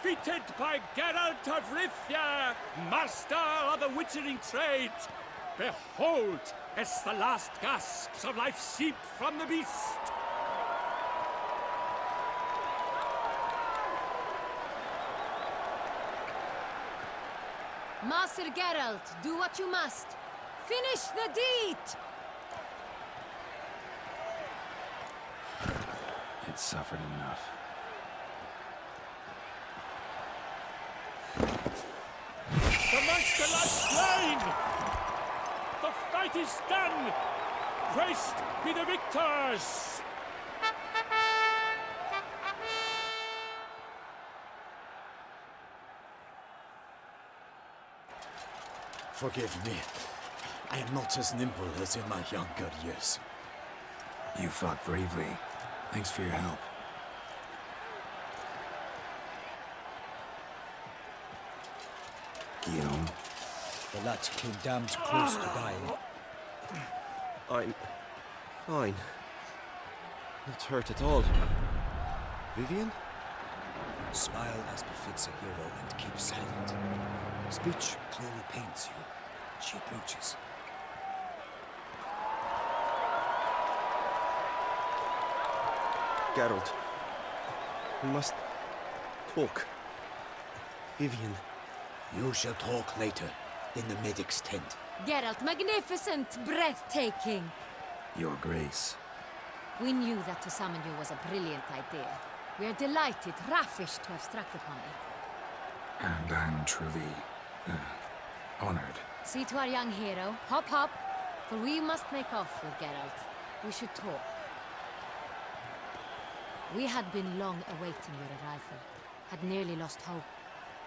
defeated by Geralt of Rivia, master of the witchering trade. Behold, as the last gasps of life seep from the beast. Master Geralt, do what you must. Finish the deed! It suffered enough. The monster lies slain! The fight is done! Praised be the victors! Forgive me. I am not as nimble as in my younger years. You fought bravely. Thanks for your help. Guillaume? The lad came damned close to dying. I'm fine. Not hurt at all. Vivian? Smile as befits a hero and keep silent. Speech clearly pains you. She approaches. Geralt. We must talk. Vivian. You shall talk later, in the medic's tent. Geralt, magnificent, breathtaking. Your Grace. We knew that to summon you was a brilliant idea. We are delighted, ravished to have struck upon it. And I'm truly... honored. See to our young hero. Hop, hop. For we must make off with Geralt. We should talk. We had been long awaiting your arrival. Had nearly lost hope.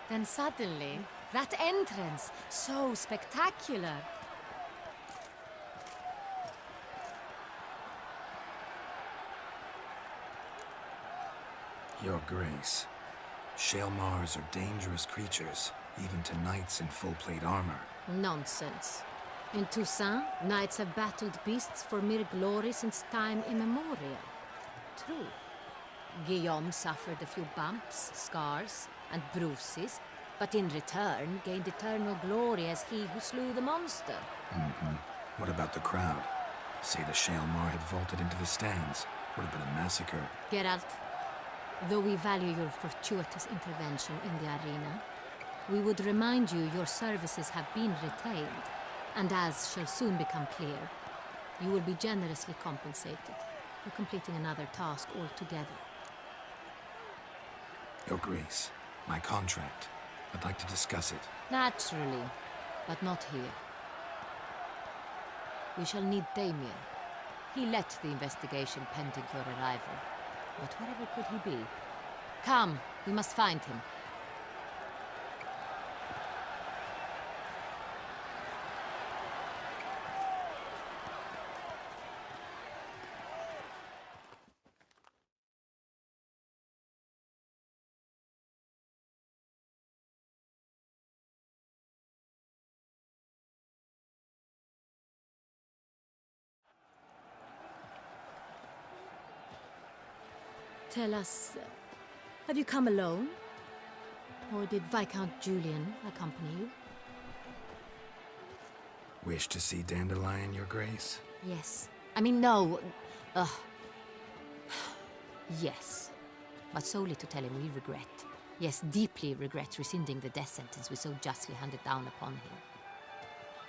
Then suddenly, that entrance, so spectacular. Your Grace. Shaelmars are dangerous creatures, even to knights in full-plate armor. Nonsense. In Toussaint, knights have battled beasts for mere glory since time immemorial. True. Guillaume suffered a few bumps, scars, and bruises, but in return gained eternal glory as he who slew the monster. What about the crowd? Say the Shaelmar had vaulted into the stands. Would have been a massacre. Geralt, though we value your fortuitous intervention in the arena, we would remind you your services have been retained, and as shall soon become clear, you will be generously compensated for completing another task altogether. Your Grace, my contract. I'd like to discuss it. Naturally, but not here. We shall need Damien. He led the investigation pending your arrival. But wherever could he be? Come, we must find him. Tell us, have you come alone? Or did Viscount Julian accompany you? Wish to see Dandelion, Your Grace? Yes. I mean, no. Yes. But solely to tell him we regret. Yes, deeply regret rescinding the death sentence we so justly handed down upon him.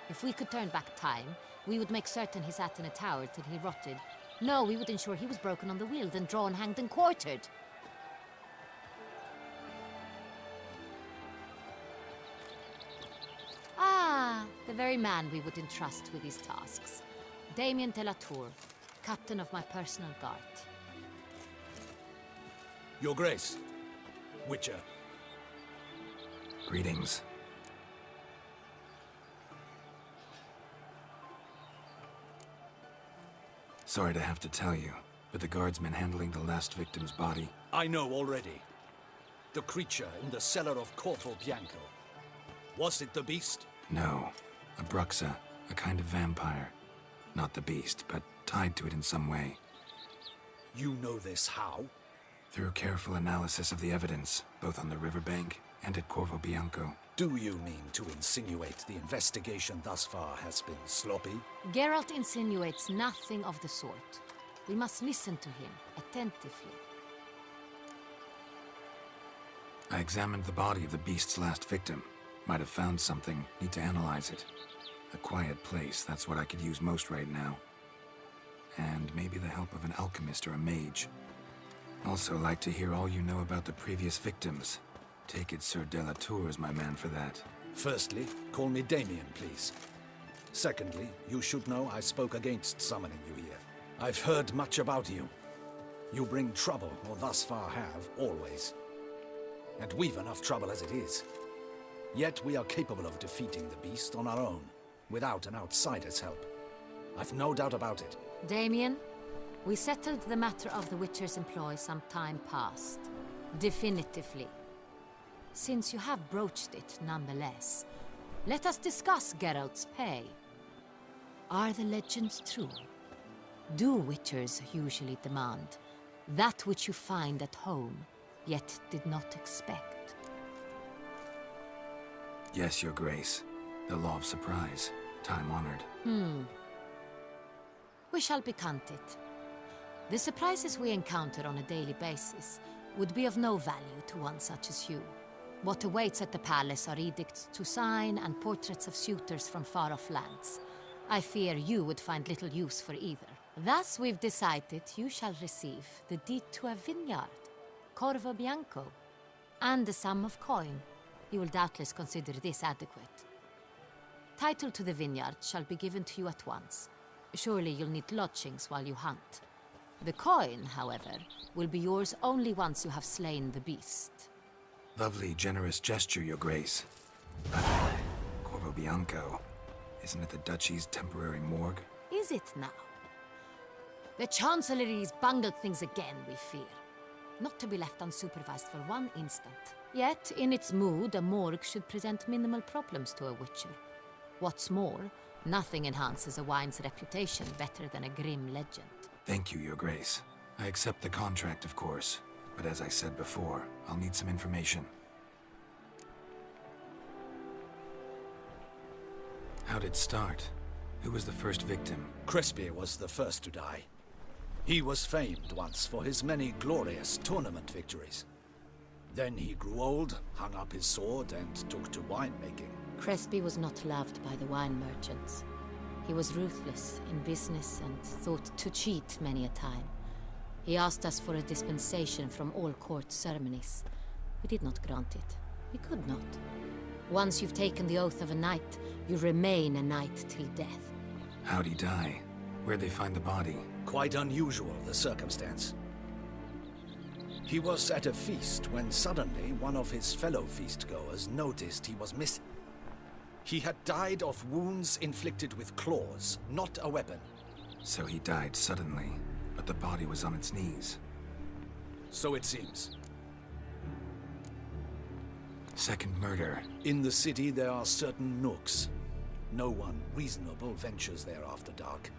If we could turn back time, we would make certain he sat in a tower till he rotted. No, we would ensure he was broken on the wheel, then drawn, hanged, and quartered. Ah, the very man we would entrust with these tasks. Damien de la Tour, captain of my personal guard. Your Grace. Witcher. Greetings. Sorry to have to tell you, but the guardsmen handling the last victim's body... I know already. The creature in the cellar of Corvo Bianco. Was it the beast? No. A Bruxa, a kind of vampire. Not the beast, but tied to it in some way. You know this how? Through careful analysis of the evidence, both on the riverbank and at Corvo Bianco. Do you mean to insinuate the investigation thus far has been sloppy? Geralt insinuates nothing of the sort. We must listen to him attentively. I examined the body of the beast's last victim. Might have found something, need to analyze it. A quiet place, that's what I could use most right now. And maybe the help of an alchemist or a mage. Also like to hear all you know about the previous victims. Take it Sir Delatour is my man for that. Firstly, call me Damien, please. Secondly, you should know I spoke against summoning you here. I've heard much about you. You bring trouble, or thus far have, always. And we've enough trouble as it is. Yet we are capable of defeating the beast on our own, without an outsider's help. I've no doubt about it. Damien, we settled the matter of the Witcher's employ some time past. Definitively. Since you have broached it nonetheless, let us discuss Geralt's pay. Are the legends true? Do Witchers usually demand that which you find at home, yet did not expect? Yes, Your Grace. The law of surprise. Time-honored. We shall becant it. The surprises we encounter on a daily basis would be of no value to one such as you. What awaits at the palace are edicts to sign and portraits of suitors from far-off lands. I fear you would find little use for either. Thus, we've decided you shall receive the deed to a vineyard, Corvo Bianco, and the sum of coin. You will doubtless consider this adequate. Title to the vineyard shall be given to you at once. Surely you'll need lodgings while you hunt. The coin, however, will be yours only once you have slain the beast. Lovely, generous gesture, Your Grace. But Corvo Bianco, isn't it the Duchy's temporary morgue? Is it now? The Chancellery's bungled things again, we fear. Not to be left unsupervised for one instant. Yet, in its mood, a morgue should present minimal problems to a Witcher. What's more, nothing enhances a wine's reputation better than a grim legend. Thank you, Your Grace. I accept the contract, of course. But as I said before, I'll need some information. How'd it start? Who was the first victim? Crespi was the first to die. He was famed once for his many glorious tournament victories. Then he grew old, hung up his sword, and took to winemaking. Crespi was not loved by the wine merchants. He was ruthless in business and thought to cheat many a time. He asked us for a dispensation from all court ceremonies. We did not grant it. We could not. Once you've taken the oath of a knight, you remain a knight till death. How'd he die? Where'd they find the body? Quite unusual, the circumstance. He was at a feast when suddenly one of his fellow feastgoers noticed he was missing. He had died of wounds inflicted with claws, not a weapon. So he died suddenly, but the body was on its knees. So it seems. Second murder. In the city there are certain nooks. No one reasonable ventures there after dark.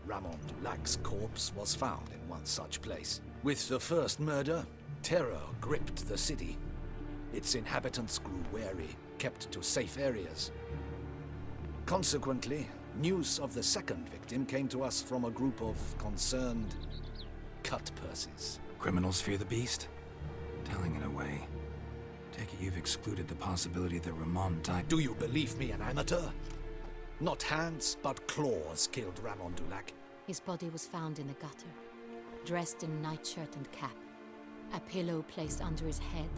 Ramon Dulac's corpse was found in one such place. With the first murder, terror gripped the city. Its inhabitants grew wary, kept to safe areas. Consequently, news of the second victim came to us from a group of concerned cut-purses. Criminals fear the beast? Telling in a way. Take it you've excluded the possibility that Ramon died. Do you believe me an amateur? Not hands, but claws killed Ramon Dulac. His body was found in the gutter, dressed in nightshirt and cap, a pillow placed under his head,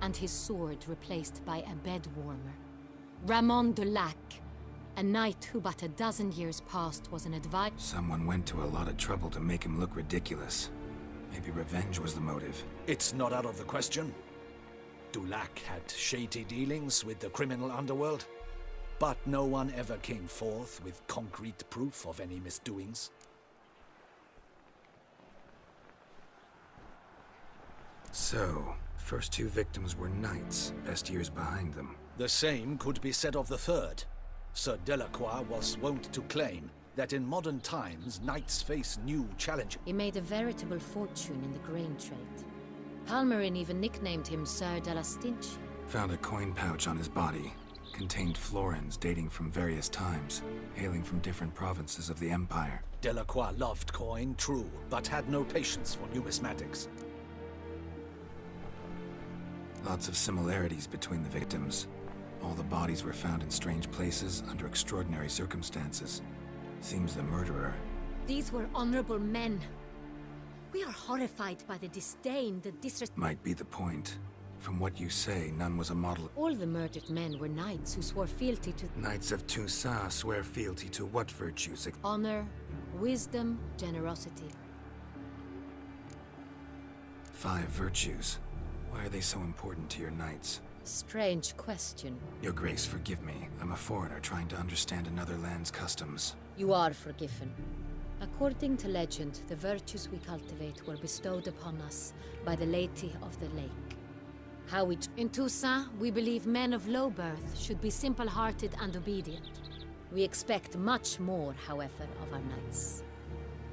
and his sword replaced by a bed warmer. Ramon Dulac, a knight who but a dozen years past was an advisor. Someone went to a lot of trouble to make him look ridiculous. Maybe revenge was the motive. It's not out of the question. Dulac had shady dealings with the criminal underworld, but no one ever came forth with concrete proof of any misdoings. So, first two victims were knights, best years behind them. The same could be said of the third. Sir Delacroix was wont to claim that in modern times, knights face new challenges. He made a veritable fortune in the grain trade. Palmerin even nicknamed him Sir de la Stinch. Found a coin pouch on his body. Contained florins dating from various times, hailing from different provinces of the Empire. Delacroix loved coin, true, but had no patience for numismatics. Lots of similarities between the victims. All the bodies were found in strange places under extraordinary circumstances. Seems the murderer... These were honorable men. We are horrified by the disdain, the disrespect... Might be the point. From what you say, none was a model... All the murdered men were knights who swore fealty to... Knights of Toussaint swear fealty to what virtues? Honor, wisdom, generosity. 5 virtues. Why are they so important to your knights? Strange question. Your Grace, forgive me. I'm a foreigner trying to understand another land's customs. You are forgiven. According to legend, the virtues we cultivate were bestowed upon us by the Lady of the Lake. In Toussaint, we believe men of low birth should be simple-hearted and obedient. We expect much more, however, of our knights.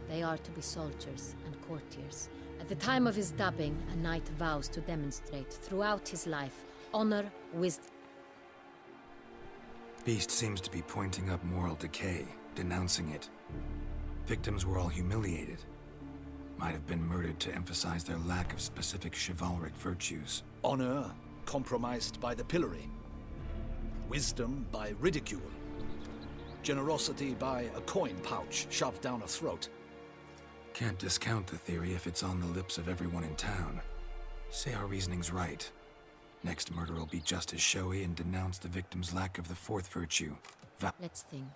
They are to be soldiers and courtiers. At the time of his dubbing, a knight vows to demonstrate throughout his life honor, wisdom. Beast seems to be pointing up moral decay, denouncing it. Victims were all humiliated. Might have been murdered to emphasize their lack of specific chivalric virtues. Honor compromised by the pillory. Wisdom by ridicule. Generosity by a coin pouch shoved down a throat. Can't discount the theory if it's on the lips of everyone in town. Say our reasoning's right. Next murder will be just as showy and denounce the victim's lack of the 4th virtue. Let's think.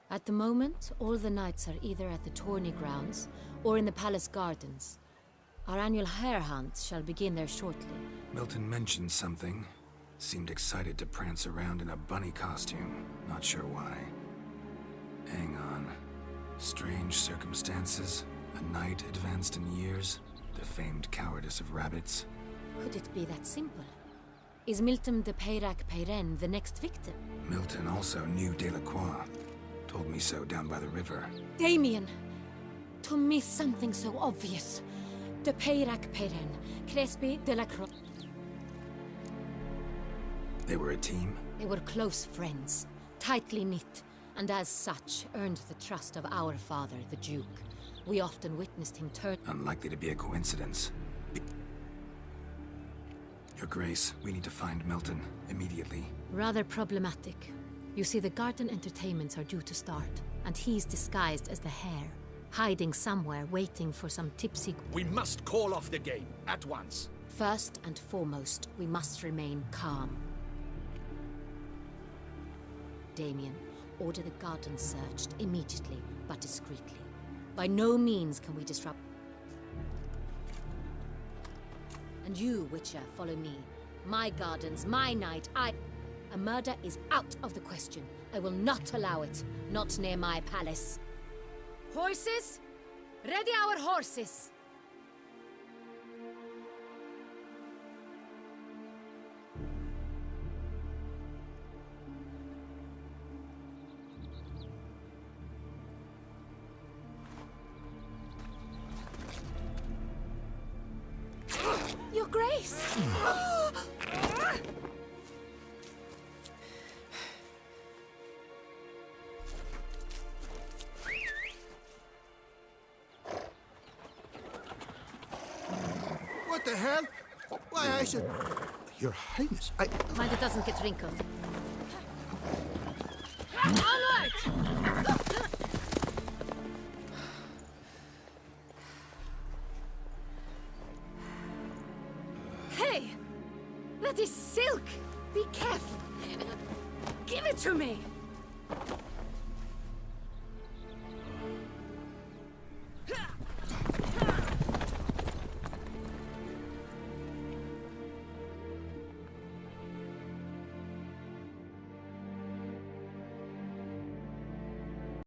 At the moment, all the knights are either at the tourney grounds or in the palace gardens. Our annual hare hunt shall begin there shortly. Milton mentioned something. Seemed excited to prance around in a bunny costume. Not sure why. Hang on. Strange circumstances. A knight advanced in years. The famed cowardice of rabbits. Could it be that simple? Is Milton de Peyrac-Peyren the next victim? Milton also knew Delacroix. Told me so down by the river. Damien! To me something so obvious. De Peyrac-Peyren, Crespi Delacroix. They were a team? They were close friends, tightly knit, and as such earned the trust of our father, the Duke. We often witnessed him turn... Unlikely to be a coincidence. Your Grace, we need to find Milton, immediately. Rather problematic. You see, the garden entertainments are due to start, and he's disguised as the hare, hiding somewhere, waiting for some tipsy... We must call off the game, at once. First and foremost, we must remain calm. Damien, order the garden searched immediately, but discreetly. By no means can we disrupt... And you, Witcher, follow me. My gardens, my night, A murder is out of the question. I will not allow it. Not near my palace. Horses? Ready our horses! Your Grace! What the hell? Why, I should... Your Highness, Mind it doesn't get wrinkled. Onward! Hey! That is silk! Be careful! Give it to me!